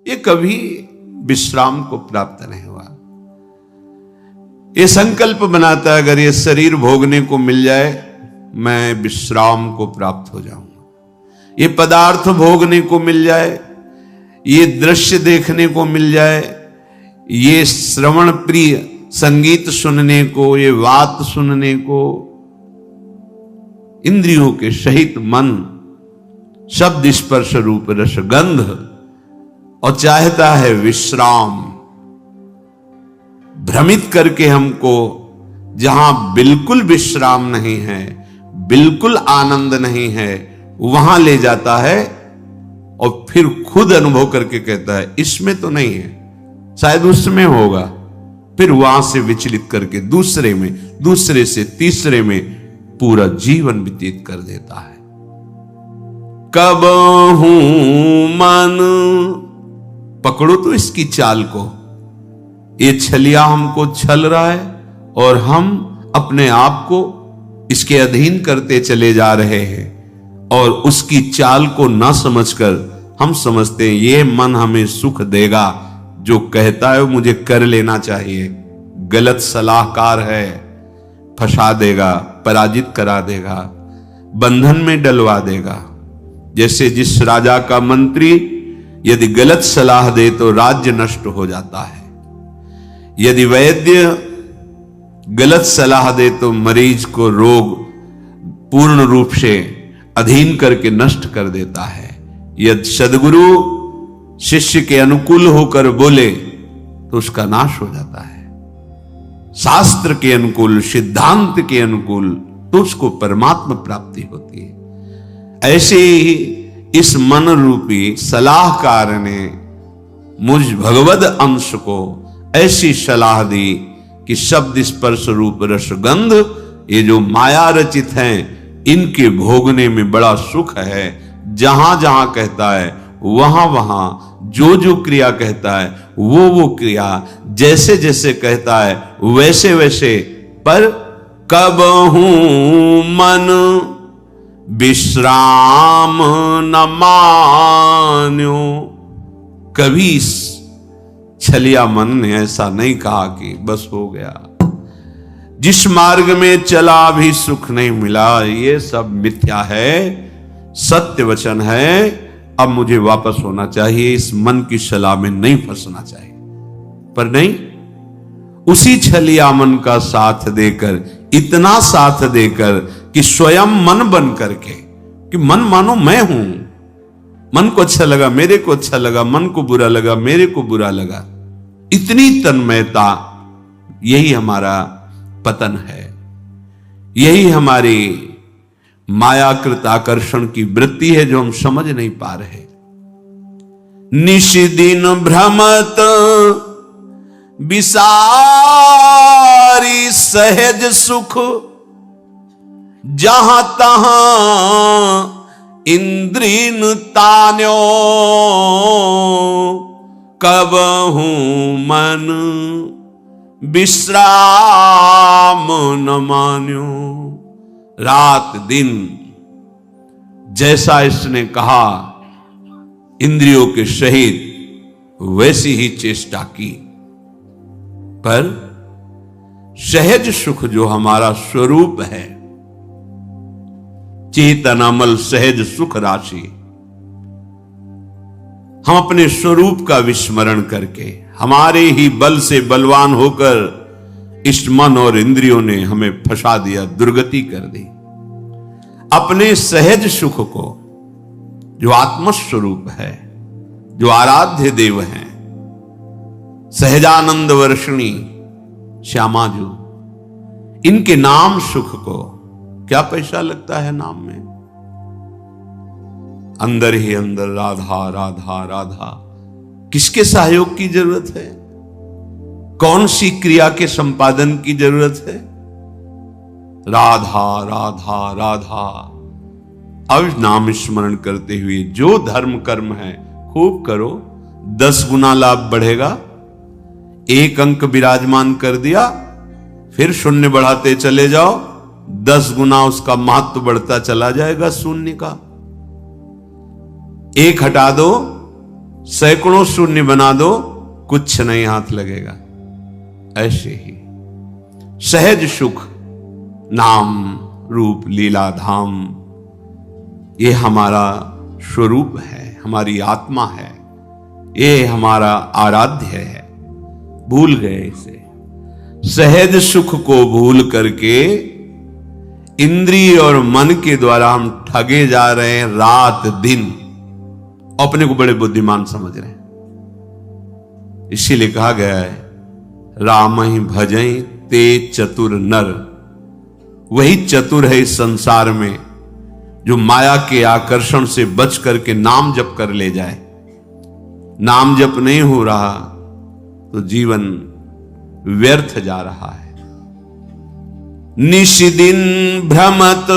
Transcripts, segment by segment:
ये कभी विश्राम को प्राप्त नहीं हुआ। ये संकल्प बनाता है अगर ये शरीर भोगने को मिल जाए मैं विश्राम को प्राप्त हो जाऊंगा, ये पदार्थ भोगने को मिल जाए, ये दृश्य देखने को मिल जाए, ये श्रवण प्रिय संगीत सुनने को, ये बात सुनने को, इंद्रियों के सहित मन शब्द स्पर्श रूप रस गंध, और चाहता है विश्राम। भ्रमित करके हमको जहां बिल्कुल विश्राम नहीं है, बिल्कुल आनंद नहीं है, वहां ले जाता है और फिर खुद अनुभव करके कहता है इसमें तो नहीं है, शायद उसमें होगा। फिर वहां से विचलित करके दूसरे में, दूसरे से तीसरे में पूरा जीवन व्यतीत कर देता है। कब हूं मन, पकड़ो तो इसकी चाल को, ये छलिया हमको छल रहा है और हम अपने आप को इसके अधीन करते चले जा रहे हैं, और उसकी चाल को ना समझकर हम समझते हैं ये मन हमें सुख देगा, जो कहता है वो मुझे कर लेना चाहिए। गलत सलाहकार है, फंसा देगा, पराजित करा देगा, बंधन में डलवा देगा। जैसे जिस राजा का मंत्री यदि गलत सलाह दे तो राज्य नष्ट हो जाता है, यदि वैद्य गलत सलाह दे तो मरीज को रोग पूर्ण रूप से अधीन करके नष्ट कर देता है। यदि सद्गुरु शिष्य के अनुकूल होकर बोले तो उसका नाश हो जाता है, शास्त्र के अनुकूल, सिद्धांत के अनुकूल तो उसको परमात्मा प्राप्ति होती है। ऐसे ही इस मन रूपी सलाहकार ने मुझ भगवद अंश को ऐसी सलाह दी कि शब्द स्पर्श रूप रसगंध, ये जो माया रचित हैं, इनके भोगने में बड़ा सुख है। जहां जहां कहता है वहां वहां, जो जो क्रिया कहता है वो क्रिया, जैसे जैसे कहता है वैसे वैसे। पर कब हूं मन विश्राम न मान्यो, कभी इस छलिया मन ने ऐसा नहीं कहा कि बस हो गया, जिस मार्ग में चला भी सुख नहीं मिला, ये सब मिथ्या है, सत्य वचन है, अब मुझे वापस होना चाहिए, इस मन की सलाह में नहीं फंसना चाहिए। पर नहीं, उसी छलिया मन का साथ देकर, इतना साथ देकर कि स्वयं मन बन करके, कि मन मानो मैं हूं, मन को अच्छा लगा मेरे को अच्छा लगा, मन को बुरा लगा मेरे को बुरा लगा, इतनी तन्मयता, यही हमारा पतन है, यही हमारी मायाकृत आकर्षण की वृत्ति है जो हम समझ नहीं पा रहे। निशिदिन भ्रमत विसारी सहज सुख, जहां तहां इंद्रिन तान्यो, कब हूं मन विश्राम न मान्यो। रात दिन जैसा इसने कहा इंद्रियों के सहित वैसी ही चेष्टा की, पर सहज सुख जो हमारा स्वरूप है, चेतनामल सहज सुख राशि, हम अपने स्वरूप का विस्मरण करके हमारे ही बल से बलवान होकर इस मन और इंद्रियों ने हमें फंसा दिया, दुर्गति कर दी। अपने सहज सुख को, जो आत्मस्वरूप है, जो आराध्य देव हैं, सहजानंद वर्षिणी श्यामा जी, इनके नाम सुख को क्या पैसा लगता है नाम में? अंदर ही अंदर राधा राधा राधा, किसके सहयोग की जरूरत है? कौन सी क्रिया के संपादन की जरूरत है? राधा राधा राधा। अब नाम स्मरण करते हुए जो धर्म कर्म है खूब करो, 10 गुना लाभ बढ़ेगा। 1 अंक विराजमान कर दिया, फिर शून्य बढ़ाते चले जाओ, 10 गुना उसका महत्व बढ़ता चला जाएगा शून्य का। 1 हटा दो, सैकड़ों शून्य बना दो, कुछ नहीं हाथ लगेगा। ऐसे ही सहज सुख, नाम रूप लीला धाम, ये हमारा स्वरूप है, हमारी आत्मा है, ये हमारा आराध्य है। भूल गए इसे। सहज सुख को भूल करके इंद्रिय और मन के द्वारा हम ठगे जा रहे हैं रात दिन, अपने को बड़े बुद्धिमान समझ रहे हैं। इसीलिए कहा गया है, राम ही भजई ते चतुर नर। वही चतुर है इस संसार में जो माया के आकर्षण से बच करके नाम जप कर ले जाए। नाम जप नहीं हो रहा तो जीवन व्यर्थ जा रहा है। निश दिन भ्रमत,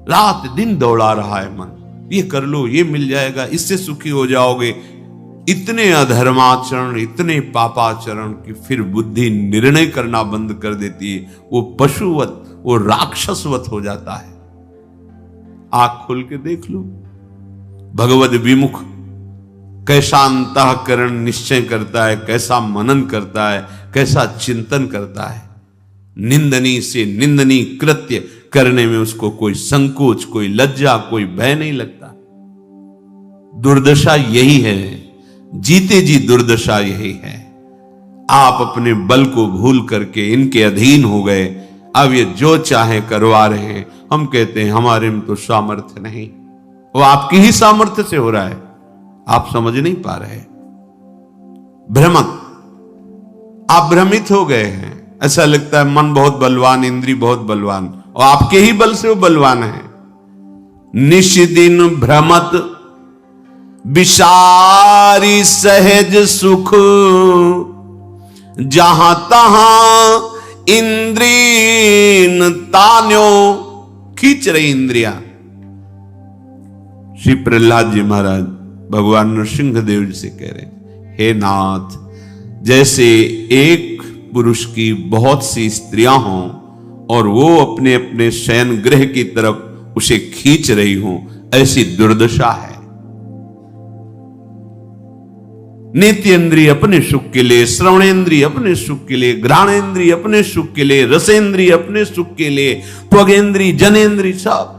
रात दिन दौड़ा रहा है मन, ये कर लो, ये मिल जाएगा, इससे सुखी हो जाओगे। इतने अधर्माचरण, इतने पापाचरण कि फिर बुद्धि निर्णय करना बंद कर देती है। वो पशुवत, वो राक्षसवत हो जाता है। आंख खोल के देख लो, भगवद विमुख कैसा अंतःकरण निश्चय करता है, कैसा मनन करता है, कैसा चिंतन करता है। निंदनीय से निंदनीय कृत्य करने में उसको कोई संकोच, कोई लज्जा, कोई भय नहीं लगता। दुर्दशा यही है, जीते जी दुर्दशा यही है। आप अपने बल को भूल करके इनके अधीन हो गए। अब ये जो चाहे करवा रहे हैं। हम कहते हैं हमारे में तो सामर्थ्य नहीं, वो आपकी ही सामर्थ्य से हो रहा है, आप समझ नहीं पा रहे। भ्रमत, आप भ्रमित हो गए हैं। ऐसा लगता है मन बहुत बलवान, इंद्री बहुत बलवान, और आपके ही बल से वो बलवान है। निश दिन भ्रमत विसारी सहज सुख, जहां तहां इंद्रीन तान्यो। खींच रही इंद्रिया। श्री प्रहलाद जी महाराज भगवान नृसिंह देव जी से कह रहे, हे नाथ, जैसे एक पुरुष की बहुत सी स्त्रियां हों और वो अपने अपने शयन गृह की तरफ उसे खींच रही हों, ऐसी दुर्दशा है। नेत्रेंद्रिय अपने सुख के लिए, श्रवणेंद्रिय अपने सुख के लिए, घ्राणेंद्रिय अपने सुख के लिए, रसेंद्रिय अपने सुख के लिए, त्वगेंद्रिय, जनेंद्रिय, सब।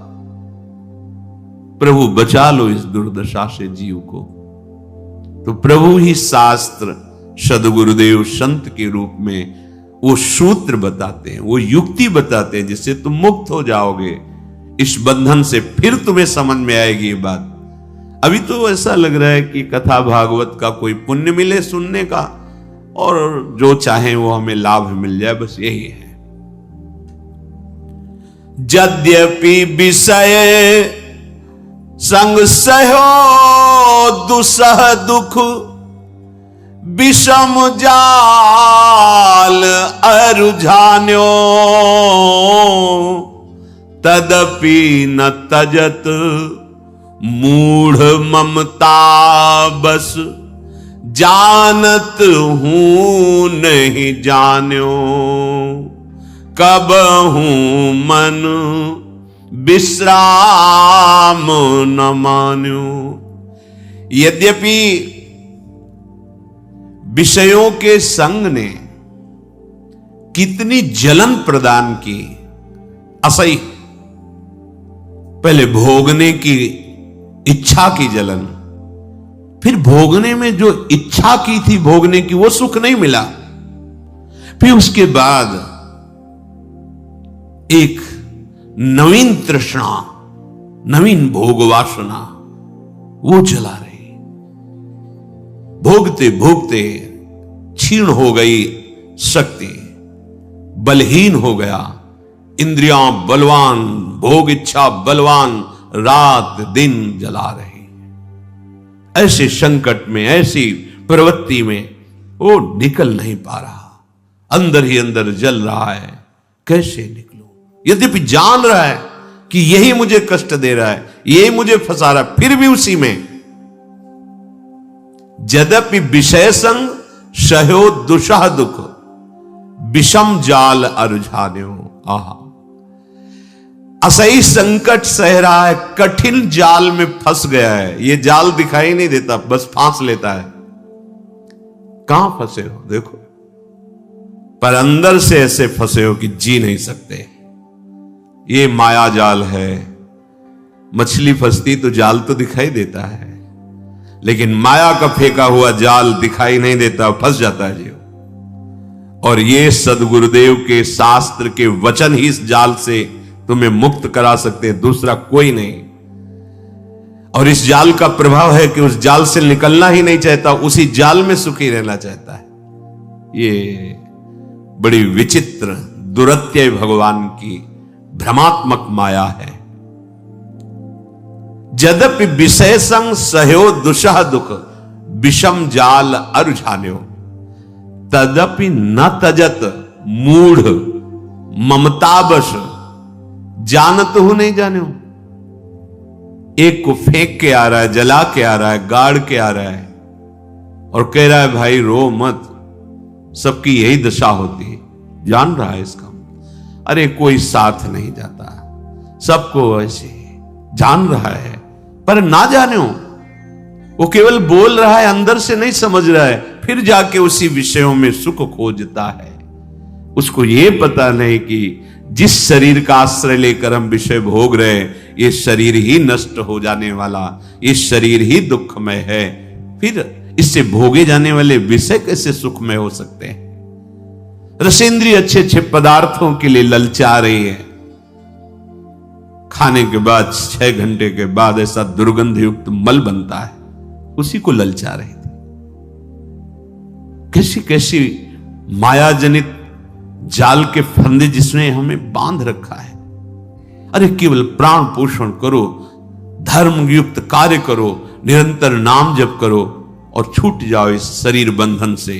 प्रभु बचा लो इस दुर्दशा से जीव को। तो प्रभु ही शास्त्र, सदगुरुदेव संत के रूप में वो सूत्र बताते हैं, वो युक्ति बताते हैं, जिससे तुम मुक्त हो जाओगे इस बंधन से। फिर तुम्हें समझ में आएगी ये बात। अभी तो ऐसा लग रहा है कि कथा भागवत का कोई पुण्य मिले सुनने का, और जो चाहे वो हमें लाभ मिल जाए, बस यही है। यद्यपि विषय संग सहो दुसह दुख, विषम जाल अरुझान्यो। तदपि न तजत मूढ़ ममता बस, जानत हूं नहीं जान्यो। कब हूं मन विश्राम न मान्यो। यद्यपि विषयों के संग ने कितनी जलन प्रदान की, असही। पहले भोगने की इच्छा की जलन, फिर भोगने में जो इच्छा की थी भोगने की, वो सुख नहीं मिला। फिर उसके बाद एक नवीन तृष्णा, नवीन भोग वासना, वो जला रही। भोगते भोगते क्षीण हो गई शक्ति, बलहीन हो गया, इंद्रियां बलवान, भोग इच्छा बलवान, रात दिन जला रही। ऐसे संकट में, ऐसी प्रवृत्ति में वो निकल नहीं पा रहा, अंदर ही अंदर जल रहा है। कैसे निकलूं? यद्यपि जान रहा है कि यही मुझे कष्ट दे रहा है, यही मुझे फंसा रहा है, फिर भी उसी में। यद्यपि विषय संग सहो दुषह दुख, विषम जाल अरुझान्यो। आहा, असही संकट सह रहा है, कठिन जाल में फंस गया है। ये जाल दिखाई नहीं देता, बस फांस लेता है। कहां फंसे हो देखो, पर अंदर से ऐसे फंसे हो कि जी नहीं सकते। ये माया जाल है। मछली फंसती तो जाल तो दिखाई देता है, लेकिन माया का फेंका हुआ जाल दिखाई नहीं देता, फंस जाता है जीव। और ये सदगुरुदेव के शास्त्र के वचन ही इस जाल से तुम्हें मुक्त करा सकते हैं, दूसरा कोई नहीं। और इस जाल का प्रभाव है कि उस जाल से निकलना ही नहीं चाहता, उसी जाल में सुखी रहना चाहता है। ये बड़ी विचित्र दुरत्यय भगवान की भ्रमात्मक माया है। यद्यपि विषय संग सहयो दुषह दुख, विषम जाल अरुझान्यो, तदपि न तजत मूढ़ ममतावश, जानत हो नहीं जाने। एक को फेंक के आ रहा है, जला के आ रहा है, गाड़ के आ रहा है, और कह रहा है भाई रो मत, सबकी यही दशा होती है। जान रहा है इसका, अरे कोई साथ नहीं जाता, सबको ऐसे जान रहा है, पर ना जाने वो केवल बोल रहा है, अंदर से नहीं समझ रहा है, फिर जाके उसी विषयों में सुख खोजता है। उसको यह पता नहीं कि जिस शरीर का आश्रय लेकर हम विषय भोग रहे हैं, ये शरीर ही नष्ट हो जाने वाला, ये शरीर ही दुखमय है, फिर इससे भोगे जाने वाले विषय कैसे सुखमय हो सकते हैं। रसेंद्रिय अच्छे अच्छे पदार्थों के लिए ललचा रही है, खाने के बाद 6 घंटे के बाद ऐसा दुर्गंध युक्त मल बनता है, उसी को ललचा रही थी। कैसी कैसी मायाजनित जाल के फंदे जिसने हमें बांध रखा है। अरे केवल प्राण पोषण करो, धर्म युक्त कार्य करो, निरंतर नाम जप करो और छूट जाओ इस शरीर बंधन से।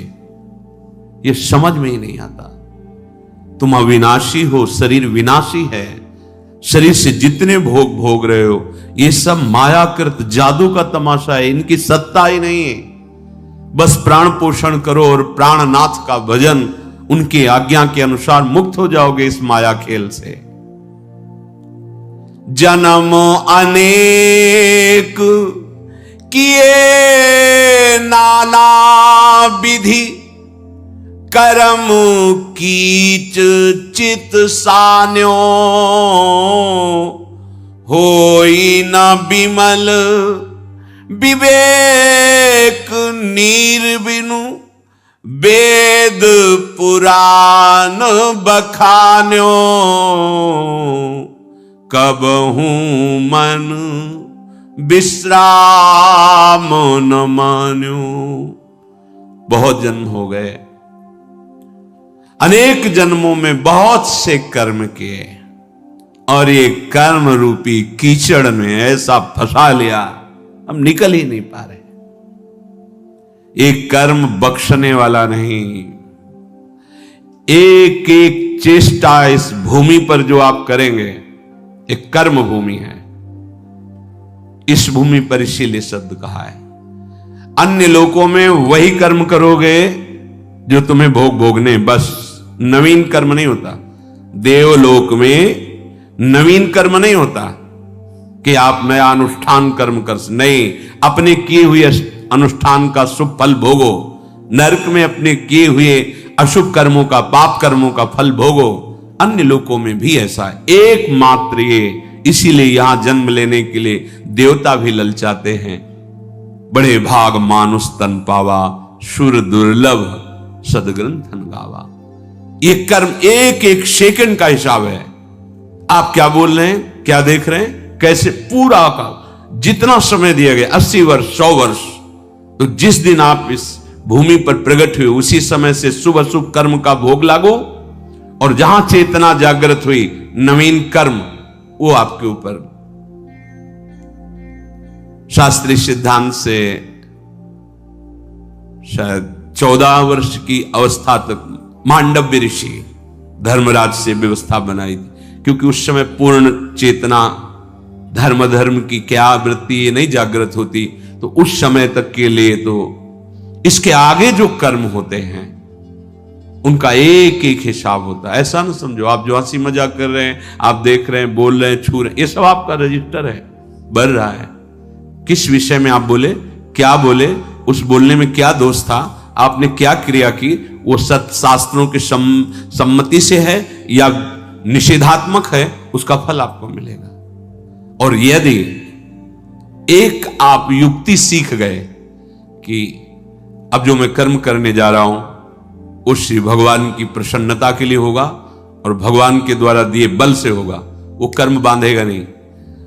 यह समझ में ही नहीं आता। तुम अविनाशी हो, शरीर विनाशी है। शरीर से जितने भोग भोग रहे हो, ये सब मायाकृत जादू का तमाशा है, इनकी सत्ता ही नहीं है। बस प्राण पोषण करो और प्राणनाथ का भजन, उनकी आज्ञा के अनुसार मुक्त हो जाओगे इस माया खेल से। जन्म अनेक किए नाना विधि, कर्म कीच चित सान्यो, होई न बिमल विवेक निर्बिनु, वेद पुराण बखान्यो, कबहू मन विश्राम न मान्यो। बहुत जन्म हो गए, अनेक जन्मों में बहुत से कर्म किए, और ये कर्म रूपी कीचड़ में ऐसा फंसा लिया, हम निकल ही नहीं पा रहे। एक कर्म बख्शने वाला नहीं। एक एक चेष्टा इस भूमि पर जो आप करेंगे, एक कर्म भूमि है। इस भूमि पर इसीलिए शब्द कहा है। अन्य लोकों में वही कर्म करोगे जो तुम्हें भोग भोगने, बस नवीन कर्म नहीं होता। देवलोक में नवीन कर्म नहीं होता कि आप नया अनुष्ठान कर्म कर, नहीं, अपने किए हुए अनुष्ठान का शुभ फल भोगो। नरक में अपने किए हुए अशुभ कर्मों का, पाप कर्मों का फल भोगो। अन्य लोकों में भी ऐसा है, एकमात्र ये। इसीलिए यहां जन्म लेने के लिए देवता भी ललचाते हैं। बड़े भाग मानुष तन पावा, सुर दुर्लभ सदग्रंथन गावा। ये कर्म एक एक सेकंड का हिसाब है। आप क्या बोल रहे हैं, क्या देख रहे हैं, कैसे पूरा का जितना समय दिया गया 80 वर्ष 100 वर्ष, तो जिस दिन आप इस भूमि पर प्रकट हुए उसी समय से शुभ अशुभ कर्म का भोग लागो, और जहां चेतना जागृत हुई नवीन कर्म वो आपके ऊपर। शास्त्रीय सिद्धांत से शायद 14 वर्ष की अवस्था तक मांडव्य ऋषि धर्मराज से व्यवस्था बनाई थी, क्योंकि उस समय पूर्ण चेतना धर्म की क्या वृत्ति ये नहीं जागृत होती। तो उस समय तक के लिए तो इसके आगे जो कर्म होते हैं उनका एक एक हिसाब होता है। ऐसा ना समझो आप जो हंसी मजाक कर रहे हैं, आप देख रहे हैं, बोल रहे हैं, छू रहे हैं, ये सब आपका रजिस्टर है, बढ़ रहा है। किस विषय में आप बोले, क्या बोले, उस बोलने में क्या दोष था, आपने क्या क्रिया की, वो शास्त्रों की सम्मति से है या निषेधात्मक है, उसका फल आपको मिलेगा। और यदि एक आप युक्ति सीख गए कि अब जो मैं कर्म करने जा रहा हूं वो श्री भगवान की प्रसन्नता के लिए होगा और भगवान के द्वारा दिए बल से होगा, वो कर्म बांधेगा नहीं,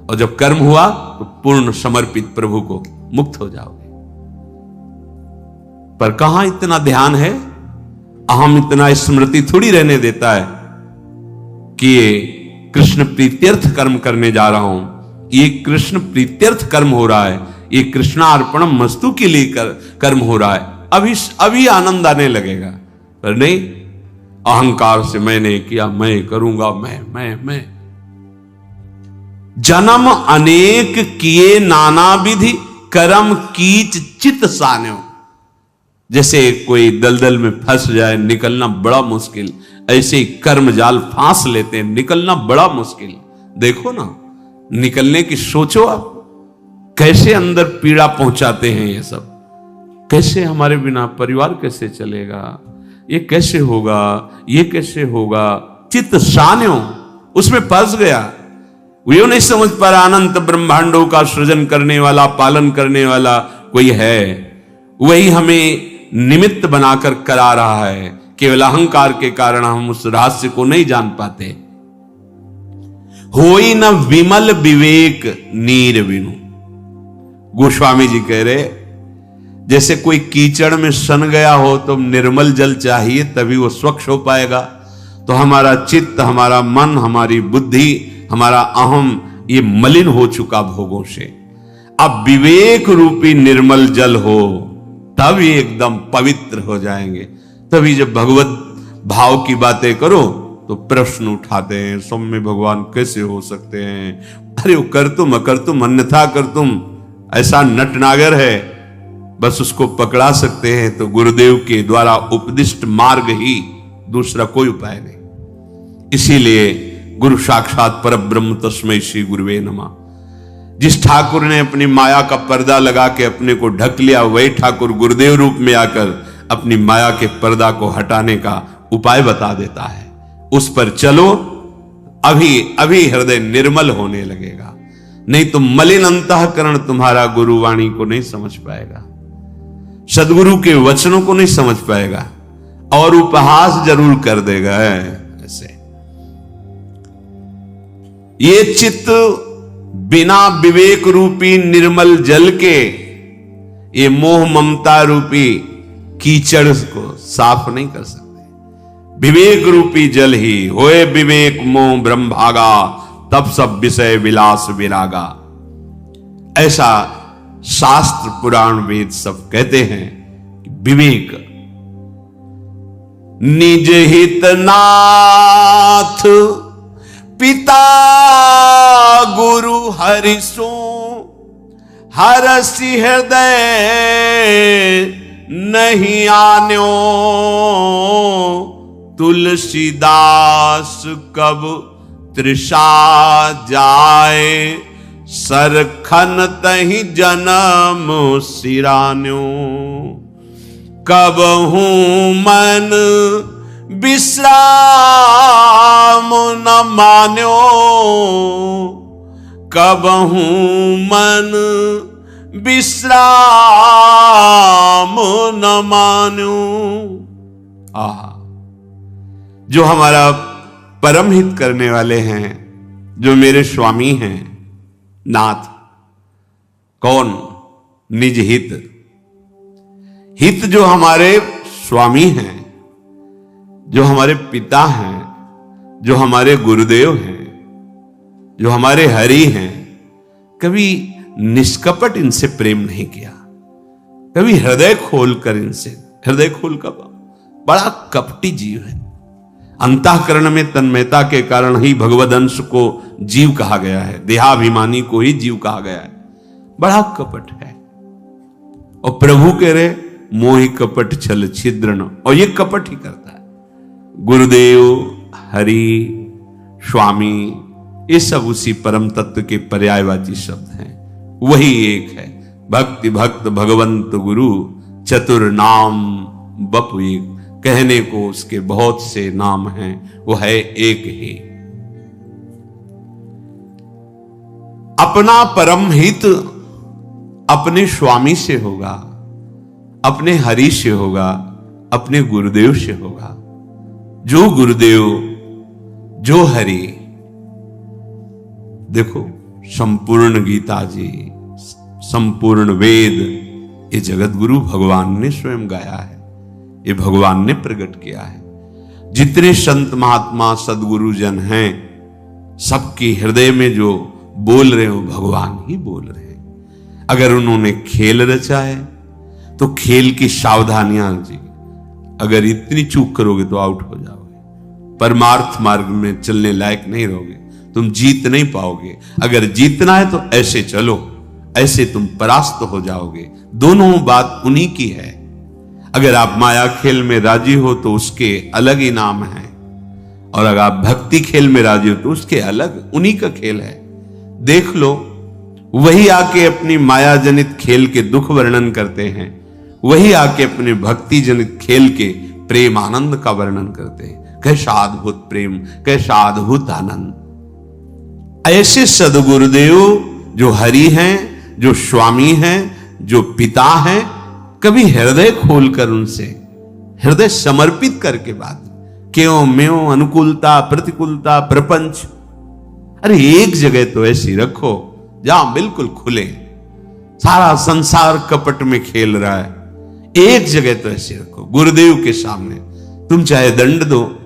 और जब कर्म हुआ तो पूर्ण समर्पित प्रभु को मुक्त हो जाओगे। पर कहां इतना ध्यान है, अहम इतना स्मृति थोड़ी रहने देता है कि ये कृष्ण प्रीत्यर्थ कर्म करने जा रहा हूं, ये कृष्ण प्रीत्यर्थ कर्म हो रहा है, ये कृष्णार्पणम मस्तु के लिए कर्म हो रहा है, अभी आनंद आने लगेगा। पर नहीं, अहंकार से मैंने किया, मैं करूंगा, मैं जन्म अनेक किए नाना विधि कर्म कीच चित सान्यो। जैसे कोई दलदल में फंस जाए, निकलना बड़ा मुश्किल, ऐसे ही कर्म जाल फांस लेते हैं, निकलना बड़ा मुश्किल। देखो ना, निकलने की सोचो आप, कैसे अंदर पीड़ा पहुंचाते हैं ये सब। कैसे हमारे बिना परिवार कैसे चलेगा, ये कैसे होगा, ये कैसे होगा, चित्त सान्यो, उसमें फंस गया। वो नहीं समझ पा रहा अनंत ब्रह्मांडों का सृजन करने वाला, पालन करने वाला कोई है, वही हमें निमित्त बनाकर करा रहा है। केवल अहंकार के कारण हम उस रहस्य को नहीं जान पाते। होई न विमल विवेक नीर बिनु। गोस्वामी जी कह रहे, जैसे कोई कीचड़ में सन गया हो तो निर्मल जल चाहिए तभी वो स्वच्छ हो पाएगा। तो हमारा चित्त, हमारा मन, हमारी बुद्धि, हमारा अहम, ये मलिन हो चुका भोगों से। अब विवेक रूपी निर्मल जल हो तब ये एकदम पवित्र हो जाएंगे। तभी जब भगवत भाव की बातें करो तो प्रश्न उठाते हैं, सौम्य भगवान कैसे हो सकते हैं, अरे वो कर तुम अकर तुम अन्यथा कर तुम, ऐसा नटनागर है, बस उसको पकड़ा सकते हैं तो गुरुदेव के द्वारा उपदिष्ट मार्ग ही, दूसरा कोई उपाय नहीं। इसीलिए गुरु साक्षात परब्रह्म तस्मै श्री गुरुवे नमः। जिस ठाकुर ने अपनी माया का पर्दा लगा के अपने को ढक लिया, वही ठाकुर गुरुदेव रूप में आकर अपनी माया के पर्दा को हटाने का उपाय बता देता है। उस पर चलो, अभी हृदय निर्मल होने लगेगा। नहीं तो मलिन अंतःकरण तुम्हारा गुरुवाणी को नहीं समझ पाएगा, सदगुरु के वचनों को नहीं समझ पाएगा, और उपहास जरूर कर देगा। ऐसे ये चित्त बिना विवेक रूपी निर्मल जल के, ये मोह ममता रूपी कीचड़ को साफ नहीं कर सकते। विवेक रूपी जल ही होए विवेक मोह ब्रह्म भागा, तब सब विषय विलास विरागा। ऐसा शास्त्र पुराण वेद सब कहते हैं कि विवेक निज हित नाथ पिता गुरु हरिसो हरसि हृदय नहीं आन्यो, तुलसीदास कब तृषा जाए सरखन तहि जन्म सिरान्यो, कब हूं मन विश्राम न मान्यो, कब हूं मन विश्राम न मान्यो। आहा, जो हमारा परम हित करने वाले हैं, जो मेरे स्वामी हैं, नाथ। कौन? निज हित। हित जो हमारे स्वामी हैं, जो हमारे पिता हैं, जो हमारे गुरुदेव हैं, जो हमारे हरि हैं, कभी निष्कपट इनसे प्रेम नहीं किया, कभी हृदय खोलकर इनसे, हृदय खोलकर, बड़ा कपटी जीव है। अंतःकरण में तन्मयता के कारण ही भगवद अंश को जीव कहा गया है, देहाभिमानी को ही जीव कहा गया है। बड़ा कपट है। और प्रभु कह रहे मोहि कपट छल छिद्रन, और ये कपट ही करता है। गुरुदेव, हरि, स्वामी, ये सब उसी परम तत्व के पर्यायवाची शब्द हैं। वही एक है। भक्ति भक्त भगवंत गुरु चतुर नाम बपु एक। कहने को उसके बहुत से नाम हैं, वो है एक ही। अपना परम हित अपने स्वामी से होगा, अपने हरि से होगा, अपने गुरुदेव से होगा। जो गुरुदेव, जो हरि। देखो, संपूर्ण गीता जी, संपूर्ण वेद, ये जगत गुरु भगवान ने स्वयं गाया है, ये भगवान ने प्रकट किया है। जितने संत महात्मा सदगुरु जन हैं, सबके हृदय में जो बोल रहे हो भगवान ही बोल रहे हैं। अगर उन्होंने खेल रचा है तो खेल की सावधानियां जी, अगर इतनी चूक करोगे तो आउट हो जाओगे, परमार्थ मार्ग में चलने लायक नहीं रहोगे, तुम जीत नहीं पाओगे। अगर जीतना है तो ऐसे चलो, ऐसे तुम परास्त हो जाओगे। दोनों बात उन्हीं की है। अगर आप माया खेल में राजी हो तो उसके अलग इनाम है, और अगर आप भक्ति खेल में राजी हो तो उसके अलग, उन्हीं का खेल है। देख लो, वही आके अपनी माया जनित खेल के दुख वर्णन करते हैं, वही आके अपने भक्ति जनित खेल के प्रेम आनंद का वर्णन करते हैं। कैसा अद्भुत प्रेम, कैसा अद्भुत आनंद। ऐसे सदगुरुदेव जो हरि हैं, जो स्वामी हैं, जो पिता हैं, कभी हृदय खोलकर उनसे हृदय समर्पित करके बात, क्यों म्यों अनुकूलता प्रतिकूलता प्रपंच, अरे एक जगह तो ऐसी रखो जहां बिल्कुल खुले। सारा संसार कपट में खेल रहा है, एक जगह तो ऐसी रखो गुरुदेव के सामने। तुम चाहे दंड दो,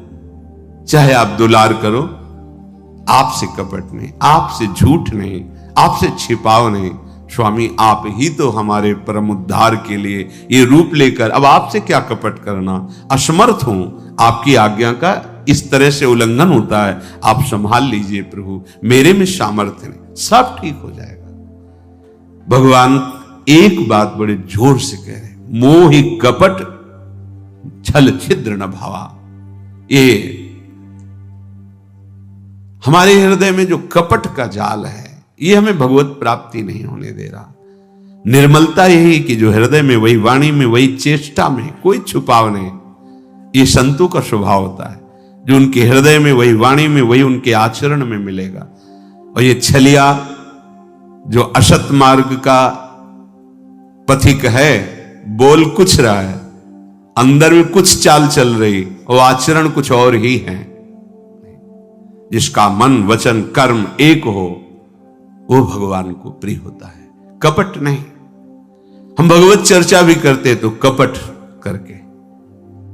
चाहे आप दुलार करो, आपसे कपट नहीं, आपसे झूठ नहीं, आपसे छिपाव नहीं। स्वामी, आप ही तो हमारे परम उद्धार के लिए ये रूप लेकर, अब आपसे क्या कपट करना, असमर्थ हूं। आपकी आज्ञा का इस तरह से उल्लंघन होता है, आप संभाल लीजिए प्रभु, मेरे में सामर्थ्य नहीं, सब ठीक हो जाएगा। भगवान एक बात बड़े जोर से कह रहे, मोहि कपट छल छिद्र न भावा। ये हमारे हृदय में जो कपट का जाल है, ये हमें भगवत प्राप्ति नहीं होने दे रहा। निर्मलता यही कि जो हृदय में, वही वाणी में, वही चेष्टा में, कोई छुपाव नहीं। ये संतों का स्वभाव होता है, जो उनके हृदय में, वही वाणी में, वही उनके आचरण में मिलेगा। और ये छलिया जो असत मार्ग का पथिक है, बोल कुछ रहा है, अंदर में कुछ चाल चल रही, और आचरण कुछ और ही है। जिसका मन वचन कर्म एक हो, वो भगवान को प्रिय होता है, कपट नहीं। हम भगवत चर्चा भी करते तो कपट करके,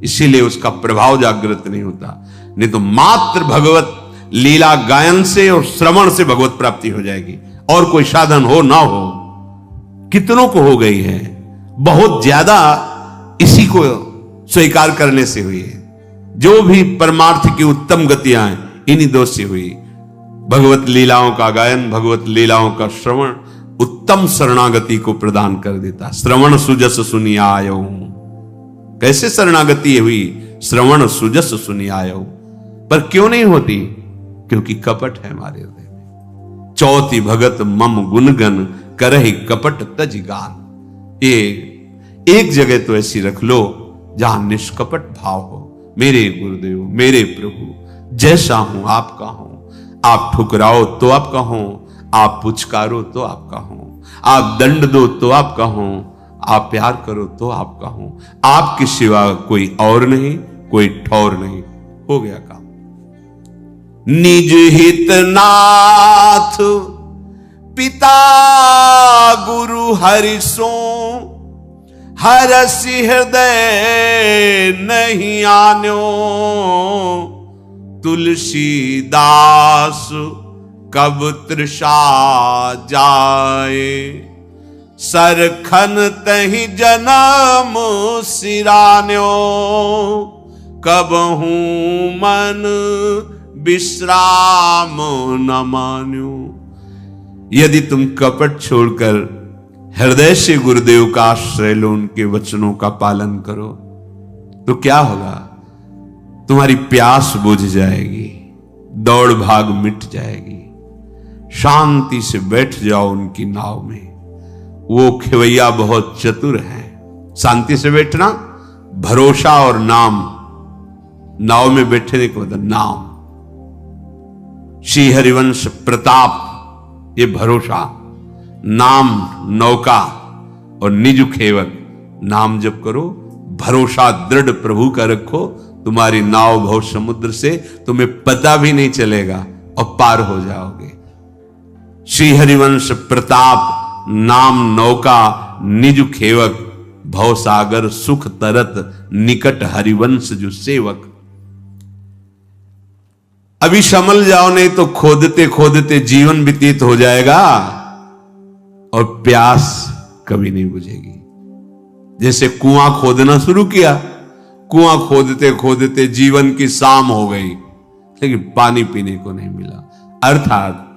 इसीलिए उसका प्रभाव जागृत नहीं होता। नहीं तो मात्र भगवत लीला गायन से और श्रवण से भगवत प्राप्ति हो जाएगी, और कोई साधन हो ना हो। कितनों को हो गई है, बहुत ज्यादा इसी को स्वीकार करने से हुई है। जो भी परमार्थ की उत्तम गतियां हैं, इन्हीं दो से हुई। भगवत लीलाओं का गायन, भगवत लीलाओं का श्रवण उत्तम शरणागति को प्रदान कर देता। श्रवण सुजस सुनी आयो। कैसे शरणागति हुई? श्रवण सुजस सुनी आयो। पर क्यों नहीं होती? क्योंकि कपट है हमारे हृदय में। चौथी भगत मम गुणगन करहि कपट तज गान। ये एक जगह तो ऐसी रख लो जहां निष्कपट भाव हो। मेरे गुरुदेव, मेरे प्रभु, जैसा हूं आपका हूं। आप ठुकराओ तो आपका हूं, आप पुचकारो तो आपका हूं, आप दंड दो तो आपका हूं, आप प्यार करो तो आपका हूं। आपके सिवा कोई और नहीं, कोई ठौर नहीं। हो गया काम। निज हित नाथ पिता गुरु हरि सो, हरसि हृदय नहीं आन्यो। तुलसीदास कब तृषा जाए, सरखन तहि जन्म सिरान्यो। कब हूं मन विश्राम न मान्यो। यदि तुम कपट छोड़कर हृदय से गुरुदेव का आश्रय लो, उनके वचनों का पालन करो, तो क्या होगा? तुम्हारी प्यास बुझ जाएगी, दौड़ भाग मिट जाएगी। शांति से बैठ जाओ उनकी नाव में। वो खेवैया बहुत चतुर हैं। शांति से बैठना, भरोसा और नाम। नाव में बैठने को मतलब नाम। श्री हरिवंश प्रताप ये भरोसा, नाम नौका और निज खेवक। नाम जप करो, भरोसा दृढ़ प्रभु का रखो, तुम्हारी नाव भव समुद्र से तुम्हें पता भी नहीं चलेगा और पार हो जाओगे। श्री हरिवंश प्रताप, नाम नौका निज खेवक, भव सागर सुख तरत, निकट हरिवंश जो सेवक। अभी संभल जाओ, नहीं तो खोदते खोदते जीवन व्यतीत हो जाएगा और प्यास कभी नहीं बुझेगी। जैसे कुआं खोदना शुरू किया, कुआं खोदते खोदते जीवन की शाम हो गई, लेकिन पानी पीने को नहीं मिला। अर्थात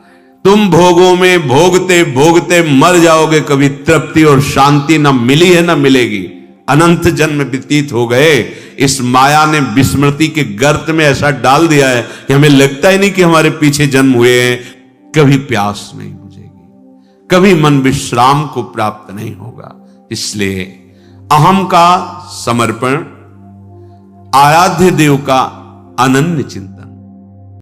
तुम भोगों में भोगते भोगते मर जाओगे, कभी तृप्ति और शांति न मिली है न मिलेगी। अनंत जन्म व्यतीत हो गए, इस माया ने विस्मृति के गर्त में ऐसा डाल दिया है कि हमें लगता ही नहीं कि हमारे पीछे जन्म हुए हैं। कभी प्यास नहीं बुझेगी, कभी मन विश्राम को प्राप्त नहीं होगा। इसलिए अहम का समर्पण, आराध्य देव का अनन्य चिंतन।